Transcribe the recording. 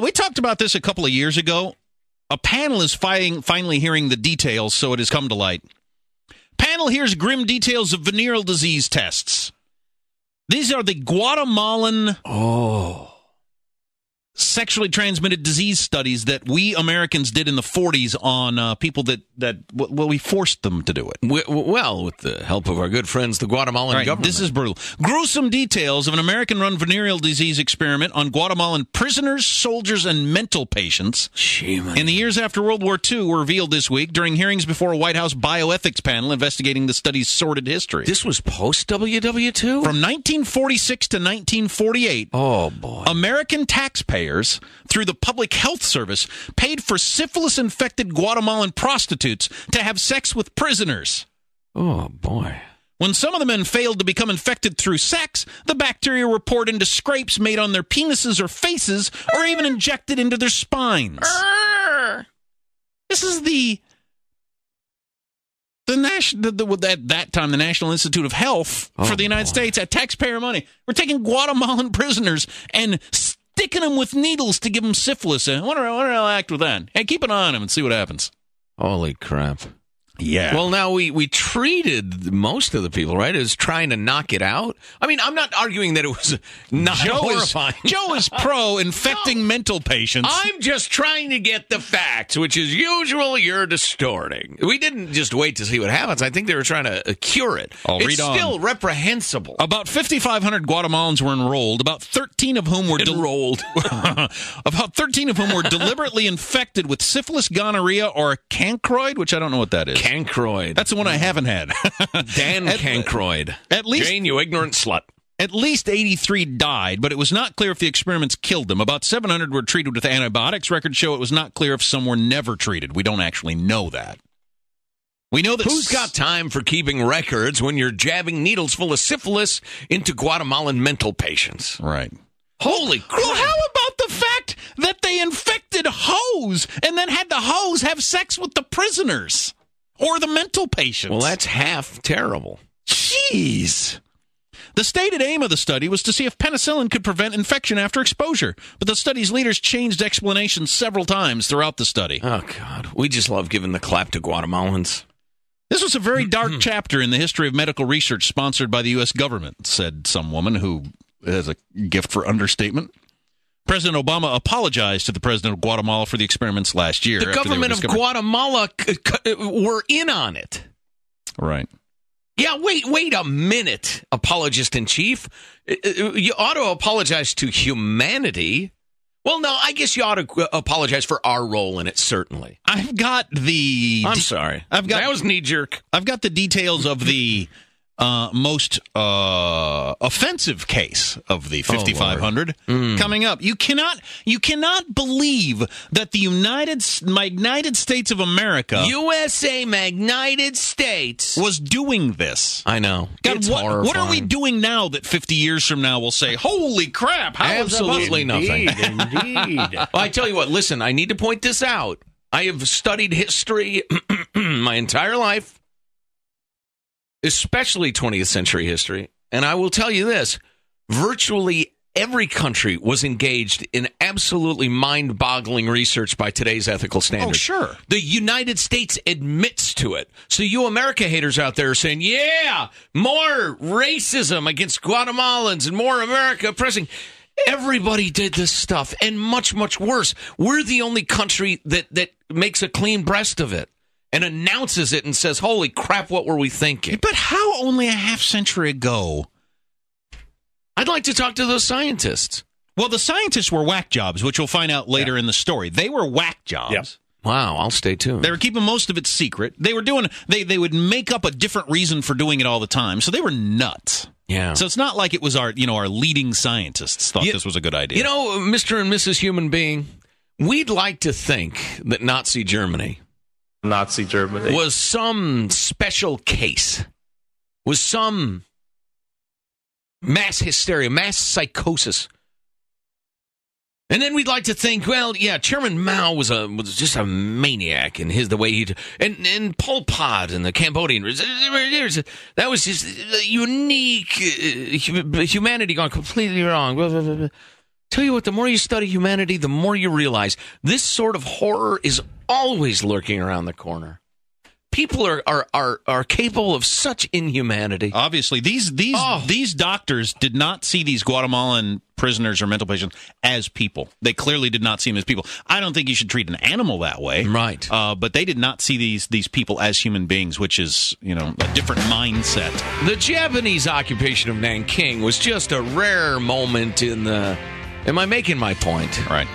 We talked about this a couple of years ago. A panel is finally hearing the details, so it has come to light. Panel hears grim details of venereal disease tests. These are the Guatamalan sexually transmitted disease studies that we Americans did in the 40s on people that we forced them to do it. Well, with the help of our good friends, the Guatemalan government. This is brutal. Gruesome details of an American-run venereal disease experiment on Guatemalan prisoners, soldiers, and mental patients in the years after World War II were revealed this week during hearings before a White House bioethics panel investigating the study's sordid history. This was post-WW2? From 1946 to 1948, oh boy, American taxpayers, through the Public Health Service, paid for syphilis-infected Guatemalan prostitutes to have sex with prisoners. Oh, boy. When some of the men failed to become infected through sex, the bacteria were poured into scrapes made on their penises or faces, or even injected into their spines. This is at that time, the National Institute of Health for the United States, at taxpayer money. We're taking Guatemalan prisoners and sticking them with needles to give them syphilis. I wonder how they'll act with that. Hey, keep an eye on them and see what happens. Holy crap. Yeah. Well, now we treated most of the people, right, as trying to knock it out. I mean, I'm not arguing that it was not horrifying. Joe is pro infecting mental patients. I'm just trying to get the facts, which is usual you're distorting. We didn't just wait to see what happens. I think they were trying to cure it. It's still reprehensible. About 5,500 Guatemalans were enrolled, about 13 of whom were about 13 of whom were deliberately infected with syphilis, gonorrhea, or a cancroid, which I don't know what that is. Cancroid. That's the one I haven't had. Dan Cancroid. At least, Jane, you ignorant slut. At least 83 died, but it was not clear if the experiments killed them. About 700 were treated with antibiotics. Records show it was not clear if some were never treated. We don't actually know that. We know that who's got time for keeping records when you're jabbing needles full of syphilis into Guatemalan mental patients? Right. Holy crap. Well, how about the fact that they infected hoes and then had the hoes have sex with the prisoners? Or the mental patients. Well, that's half terrible. Jeez. The stated aim of the study was to see if penicillin could prevent infection after exposure, but the study's leaders changed explanations several times throughout the study. Oh, God. We just love giving the clap to Guatemalans. This was a very dark chapter in the history of medical research sponsored by the U.S. government, said some woman who has a gift for understatement. President Obama apologized to the president of Guatemala for the experiments last year. The government of Guatemala were in on it. Right. Yeah, wait a minute, apologist in chief. You ought to apologize to humanity. Well, no, I guess you ought to apologize for our role in it, certainly. I'm sorry. That was knee-jerk. I've got the details of the most offensive case of the 5,500 coming up. You cannot believe that the United States of America, USA, Magnited States, was doing this. I know. God, what are we doing now that 50 years from now we'll say, holy crap, how absolutely nothing. Indeed. Well, I tell you what, listen, I need to point this out. I have studied history my entire life, especially 20th century history, and I will tell you this, virtually every country was engaged in absolutely mind-boggling research by today's ethical standards. Oh, sure. The United States admits to it. So you America haters out there are saying, yeah, more racism against Guatemalans and more America oppressing. Everybody did this stuff, and much, much worse. We're the only country that makes a clean breast of it and announces it and says, holy crap, what were we thinking? But how only a half century ago? I'd like to talk to those scientists. Well, the scientists were whack jobs, which we'll find out later in the story. They were whack jobs. Yep. Wow, I'll stay tuned. They were keeping most of it secret. They were doing. They would make up a different reason for doing it all the time. So they were nuts. Yeah. So it's not like it was our leading scientists thought this was a good idea. You know, Mr. and Mrs. Human Being, we'd like to think that Nazi Germany was some special case, was some mass hysteria, mass psychosis. And then we'd like to think, well, yeah, Chairman Mao was just a maniac in the way and Pol Pot and the Cambodian, that was just unique humanity gone completely wrong. Tell you what, the more you study humanity, the more you realize this sort of horror is always lurking around the corner. People are capable of such inhumanity. Obviously, these doctors did not see these Guatemalan prisoners or mental patients as people. They clearly did not see them as people. I don't think you should treat an animal that way, right? But they did not see these people as human beings, which is a different mindset. The Japanese occupation of Nanking was just a rare moment in the. Am I making my point? Right.